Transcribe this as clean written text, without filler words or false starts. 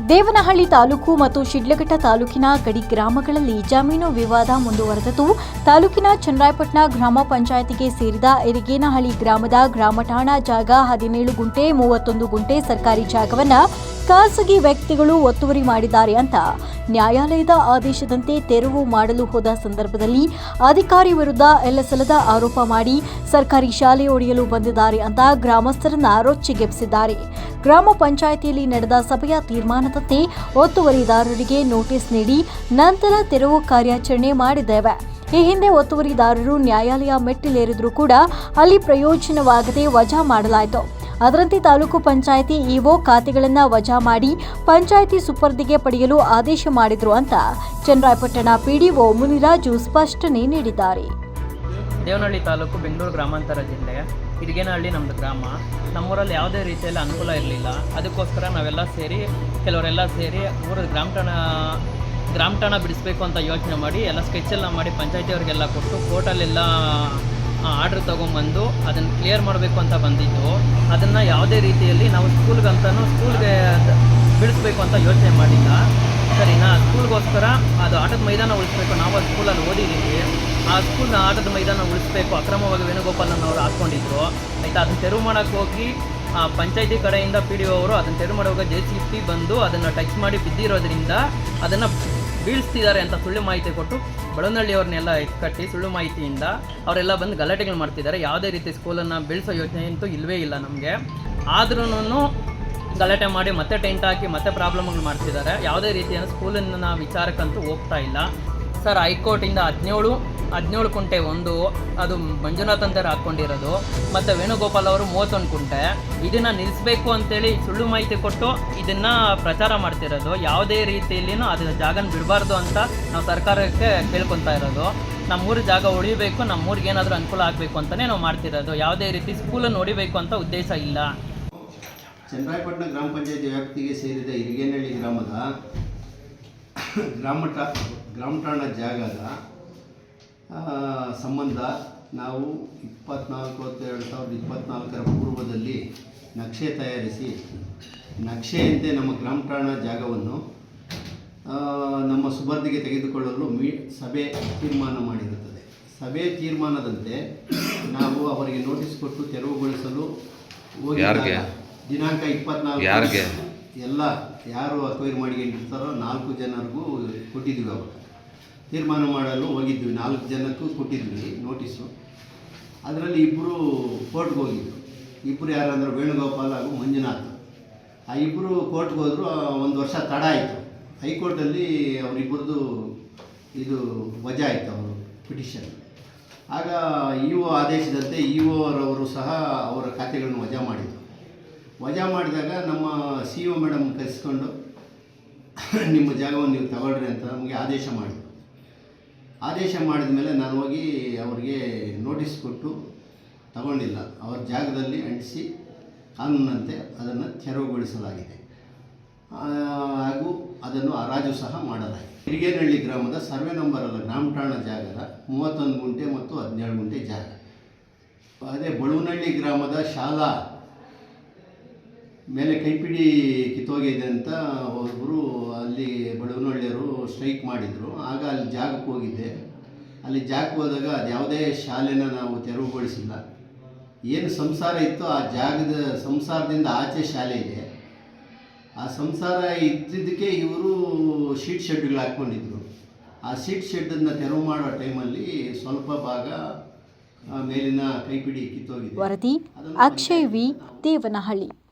ದೇವನಹಳ್ಳಿ ತಾಲೂಕು ಮತ್ತು ಶಿಡ್ಲಘಟ್ಟ ತಾಲೂಕಿನ ಗಡಿ ಗ್ರಾಮಗಳಲ್ಲಿ ಜಮೀನು ವಿವಾದ ಮುಂದುವರೆದಿದ್ದು, ತಾಲೂಕಿನ ಚನ್ನರಾಯಪಟ್ಟಣ ಗ್ರಾಮ ಪಂಚಾಯಿತಿಗೆ ಸೇರಿದ ಇರಿಗೇನಹಳ್ಳಿ ಗ್ರಾಮದ ಗ್ರಾಮ ಠಾಣಾ ಜಾಗ 17 ಗುಂಟೆ 31 ಗುಂಟೆ ಸರ್ಕಾರಿ ಜಾಗವನ್ನು ಖಾಸಗಿ ವ್ಯಕ್ತಿಗಳು ಒತ್ತುವರಿ ಮಾಡಿದ್ದಾರೆ ಅಂತ ನ್ಯಾಯಾಲಯದ ಆದೇಶದಂತೆ ತೆರವು ಮಾಡಲು ಹೋದ ಸಂದರ್ಭದಲ್ಲಿ ಅಧಿಕಾರಿ ವಿರುದ್ಧ ಎಲ್ಲಸಲ್ಲದ ಆರೋಪ ಮಾಡಿ ಸರ್ಕಾರಿ ಶಾಲೆ ಒಡೆಯಲು ಬಂದಿದ್ದಾರೆ ಅಂತ ಗ್ರಾಮಸ್ಥರನ್ನ ರೊಚ್ಚಿಗೆಬ್ಬಿಸಿದ್ದಾರೆ. ಗ್ರಾಮ ಪಂಚಾಯಿತಿಯಲ್ಲಿ ನಡೆದ ಸಭೆಯ ತೀರ್ಮಾನದಂತೆ ಒತ್ತುವರಿದಾರರಿಗೆ ನೋಟಿಸ್ ನೀಡಿ ನಂತರ ತೆರವು ಕಾರ್ಯಾಚರಣೆ ಮಾಡಿದ್ದೇವೆ. ಈ ಹಿಂದೆ ಒತ್ತುವರಿದಾರರು ನ್ಯಾಯಾಲಯ ಮೆಟ್ಟಿಲೇರಿದ್ರೂ ಕೂಡ ಅಲ್ಲಿ ಪ್ರಯೋಜನವಾಗದೆ ವಜಾ ಮಾಡಲಾಯಿತು. ಅದರಂತೆ ತಾಲೂಕು ಪಂಚಾಯಿತಿ ಇಒ ಖಾತೆಗಳನ್ನು ವಜಾ ಮಾಡಿ ಪಂಚಾಯಿತಿ ಸುಪರ್ದಿಗೆ ಪಡೆಯಲು ಆದೇಶ ಮಾಡಿದ್ರು ಅಂತ ಚನ್ನರಾಯಪಟ್ಟಣ ಪಿಡಿಒ ಮುನಿರಾಜು ಸ್ಪಷ್ಟನೆ ನೀಡಿದ್ದಾರೆ. ದೇವನಹಳ್ಳಿ ತಾಲೂಕು ಬೆಂಗಳೂರು ಗ್ರಾಮಾಂತರ ಜಿಲ್ಲೆ ಇರಿಗೇನಹಳ್ಳಿ ನಮ್ಮದು ಗ್ರಾಮ. ನಮ್ಮೂರಲ್ಲಿ ಯಾವುದೇ ರೀತಿಯಲ್ಲಿ ಅನುಕೂಲ ಇರಲಿಲ್ಲ. ಅದಕ್ಕೋಸ್ಕರ ನಾವೆಲ್ಲ ಸೇರಿ ಕೆಲವರೆಲ್ಲ ಸೇರಿ ಊರ ಗ್ರಾಮ ಠಾಣ ಬಿಡಿಸ್ಬೇಕು ಅಂತ ಯೋಚನೆ ಮಾಡಿ ಎಲ್ಲ ಸ್ಕೆಚೆಲ್ಲ ಮಾಡಿ ಪಂಚಾಯತಿಯವರಿಗೆಲ್ಲ ಕೊಟ್ಟು ಕೋರ್ಟಲ್ಲೆಲ್ಲ ಆರ್ಡ್ರ್ ತೊಗೊಂಬಂದು ಅದನ್ನು ಕ್ಲಿಯರ್ ಮಾಡಬೇಕು ಅಂತ ಬಂದಿದ್ದು. ಅದನ್ನು ಯಾವುದೇ ರೀತಿಯಲ್ಲಿ ನಾವು ಸ್ಕೂಲ್ಗೆ ಬಿಡಿಸ್ಬೇಕು ಅಂತ ಯೋಚನೆ ಮಾಡಿಲ್ಲ. ಸರಿನಾ, ಸ್ಕೂಲ್ಗೋಸ್ಕರ ಅದು ಆಟದ ಮೈದಾನ ಉಳಿಸ್ಬೇಕು. ನಾವು ಅದು ಸ್ಕೂಲಲ್ಲಿ ಓದಿದ್ದೀವಿ. ಆ ಸ್ಕೂಲ್ನ ಆಟದ ಮೈದಾನ ಉಳಿಸ್ಬೇಕು ಅಕ್ರಮವಾಗಿ ವೇಣುಗೋಪಾಲನವರು ಹಾಕ್ಕೊಂಡಿದ್ರು. ಆಯಿತಾ, ಅದನ್ನು ತೆರವು ಮಾಡೋಕ್ಕೆ ಹೋಗಿ ಪಂಚಾಯತಿ ಕಡೆಯಿಂದ PDO ಅವರು ಅದನ್ನು ತೆರವು ಮಾಡುವಾಗ JCB ಬಂದು ಅದನ್ನು ಟಚ್ ಮಾಡಿ ಬಿದ್ದಿರೋದ್ರಿಂದ ಅದನ್ನು ಬೀಳಿಸ್ತಿದ್ದಾರೆ ಅಂತ ಸುಳ್ಳು ಮಾಹಿತಿ ಕೊಟ್ಟು ಬಡವನಹಳ್ಳಿಯವ್ರನ್ನೆಲ್ಲ ಕಟ್ಟಿ ಸುಳ್ಳು ಮಾಹಿತಿಯಿಂದ ಅವರೆಲ್ಲ ಬಂದು ಗಲಾಟೆಗಳು ಮಾಡ್ತಿದ್ದಾರೆ. ಯಾವುದೇ ರೀತಿ ಸ್ಕೂಲನ್ನು ಬೀಳಿಸೋ ಯೋಚನೆ ಅಂತೂ ಇಲ್ಲವೇ ಇಲ್ಲ ನಮಗೆ. ಆದ್ರೂ ಗಲಾಟೆ ಮಾಡಿ ಮತ್ತೆ ಟೆಂಟ್ ಹಾಕಿ ಮತ್ತೆ ಪ್ರಾಬ್ಲಮ್ಗಳು ಮಾಡ್ತಿದ್ದಾರೆ. ಯಾವುದೇ ರೀತಿಯ ಸ್ಕೂಲಿನ ವಿಚಾರಕ್ಕಂತೂ ಹೋಗ್ತಾ ಇಲ್ಲ. ಸರ್, ಹೈಕೋರ್ಟಿಂದ 17 ಕುಂಟೆ ಒಂದು ಅದು ಮಂಜುನಾಥ್ ಅಂತಾರೆ ಹಾಕ್ಕೊಂಡಿರೋದು, ಮತ್ತು ವೇಣುಗೋಪಾಲ್ ಅವರು 31 ಕುಂಟೆ. ಇದನ್ನು ನಿಲ್ಲಿಸಬೇಕು ಅಂತೇಳಿ ಸುಳ್ಳು ಮಾಹಿತಿ ಕೊಟ್ಟು ಇದನ್ನು ಪ್ರಚಾರ ಮಾಡ್ತಿರೋದು. ಯಾವುದೇ ರೀತಿಯಲ್ಲಿನೂ ಅದು ಜಾಗನ ಬಿಡಬಾರ್ದು ಅಂತ ನಾವು ಸರ್ಕಾರಕ್ಕೆ ಕೇಳ್ಕೊತಾ ಇರೋದು. ನಮ್ಮೂರು ಜಾಗ ಉಳಿಬೇಕು, ನಮ್ಮೂರಿಗೆ ಏನಾದರೂ ಅನುಕೂಲ ಆಗಬೇಕು ಅಂತಲೇ ನಾವು ಮಾಡ್ತಿರೋದು. ಯಾವುದೇ ರೀತಿ ಸ್ಕೂಲನ್ನು ಹೊಡಿಬೇಕು ಅಂತ ಉದ್ದೇಶ ಇಲ್ಲ. ಚನ್ನರಾಯಪಟ್ಟಣ ಗ್ರಾಮ ಪಂಚಾಯತಿ ವ್ಯಾಪ್ತಿಗೆ ಸೇರಿದ ಇರಿಗೇನಹಳ್ಳಿ ಗ್ರಾಮದ ಗ್ರಾಮ ಠಾಣಾ ಜಾಗದ ಸಂಬಂಧ ನಾವು 24/2024 ಪೂರ್ವದಲ್ಲಿ ನಕ್ಷೆ ತಯಾರಿಸಿ ನಕ್ಷೆಯಂತೆ ನಮ್ಮ ಗ್ರಾಮ ಠಾಣಾ ಜಾಗವನ್ನು ನಮ್ಮ ಸುಬರ್ದಿಗೆ ತೆಗೆದುಕೊಳ್ಳಲು ಸಭೆ ತೀರ್ಮಾನ ಮಾಡಿರುತ್ತದೆ. ಸಭೆ ತೀರ್ಮಾನದಂತೆ ನಾವು ಅವರಿಗೆ ನೋಟಿಸ್ ಕೊಟ್ಟು ತೆರವುಗೊಳಿಸಲು ಹೋಗಿದ್ದಾಗ ದಿನಾಂಕ 24 ಎಲ್ಲ ಯಾರು ಅಕ್ವೈರ್ ಮಾಡಿಕೊಂಡಿರ್ತಾರೋ 4 ಜನರಿಗೂ ಕೊಟ್ಟಿದ್ವಿ. ಅವಾಗ ತೀರ್ಮಾನ ಮಾಡಲು ಹೋಗಿದ್ವಿ, 4 ಜನಕ್ಕೂ ಕೊಟ್ಟಿದ್ವಿ ನೋಟಿಸು. ಅದರಲ್ಲಿ 2 ಕೋರ್ಟ್ಗೆ ಹೋಗಿದ್ರು. 2 ಯಾರಂದ್ರೆ ವೇಣುಗೋಪಾಲ್ ಹಾಗೂ ಮಂಜುನಾಥ್. ಆ 2 ಕೋರ್ಟ್ಗೆ ಹೋದರು. 1 ವರ್ಷ ತಡ ಆಯಿತು. ಹೈಕೋರ್ಟಲ್ಲಿ ಅವರಿಬ್ಬರದು ಇದು ವಜಾ ಆಯಿತು, ಅವರು ಪಿಟಿಷನ್. ಆಗ ಇಒ ಆದೇಶದಂತೆ ಇಒರವರು ಸಹ ಅವರ ಖಾತೆಗಳನ್ನು ವಜಾ ಮಾಡಿದರು. ವಜಾ ಮಾಡಿದಾಗ ನಮ್ಮ CO ಮೇಡಮ್ ಕರೆಸ್ಕೊಂಡು ನಿಮ್ಮ ಜಾಗವನ್ನು ನೀವು ತಗೊಳ್ರಿ ಅಂತ ನಮಗೆ ಆದೇಶ ಮಾಡಿದರು. ಆದೇಶ ಮಾಡಿದ ಮೇಲೆ ನಾನು ಹೋಗಿ ಅವರಿಗೆ ನೋಟಿಸ್ ಕೊಟ್ಟು ತಗೊಂಡಿಲ್ಲ. ಅವ್ರ ಜಾಗದಲ್ಲಿ ಅಂಟಿಸಿ ಕಾನೂನಂತೆ ಅದನ್ನು ತೆರವುಗೊಳಿಸಲಾಗಿದೆ ಹಾಗೂ ಅದನ್ನು ಹರಾಜು ಸಹ ಮಾಡಲಾಗಿದೆ. ಇರಿಗೇನಹಳ್ಳಿ ಗ್ರಾಮದ ಸರ್ವೆ ನಂಬರ್ ಅಲ್ಲ, ಗ್ರಾಮ ಠಾಣಾ ಜಾಗದ 31 ಗುಂಟೆ ಮತ್ತು 17 ಗುಂಟೆ ಜಾಗ. ಅದೇ ಬಡವನಹಳ್ಳಿ ಗ್ರಾಮದ ಶಾಲಾ ಮೇಲೆ ಕೈಪಿಡಿ ಕಿತ್ತೋಗಿದೆ ಅಂತ ಒಬ್ಬರು ಅಲ್ಲಿ ಬಡವನಹಳ್ಳಿಯವರು ಸ್ಟ್ರೈಕ್ ಮಾಡಿದರು. ಆಗ ಅಲ್ಲಿ ಜಾಗಕ್ಕೆ ಹೋಗಿದ್ದೆ. ಅಲ್ಲಿ ಜಾಗಕ್ಕೆ ಹೋದಾಗ ಅದು ಯಾವುದೇ ಶಾಲೆನ ನಾವು ತೆರವುಗೊಳಿಸಿಲ್ಲ. ಏನು ಸಂಸಾರ ಇತ್ತು ಆ ಜಾಗದ ಸಂಸಾರದಿಂದ ಆಚೆ ಶಾಲೆ ಇದೆ. ಆ ಸಂಸಾರ ಇದ್ದಿದ್ದಕ್ಕೆ ಇವರು ಶೀಟ್ ಶೆಡ್ಗಳು ಹಾಕ್ಕೊಂಡಿದ್ರು. ಆ ಶೀಟ್ ಶೆಡ್ಡನ್ನು ತೆರವು ಮಾಡೋ ಟೈಮಲ್ಲಿ ಸ್ವಲ್ಪ ಭಾಗ ಮೇಲಿನ ಕೈಪಿಡಿ ಕಿತ್ತೋಗಿದೆ. ವರದಿ ಅಕ್ಷಯ್ ವಿ, ದೇವನಹಳ್ಳಿ.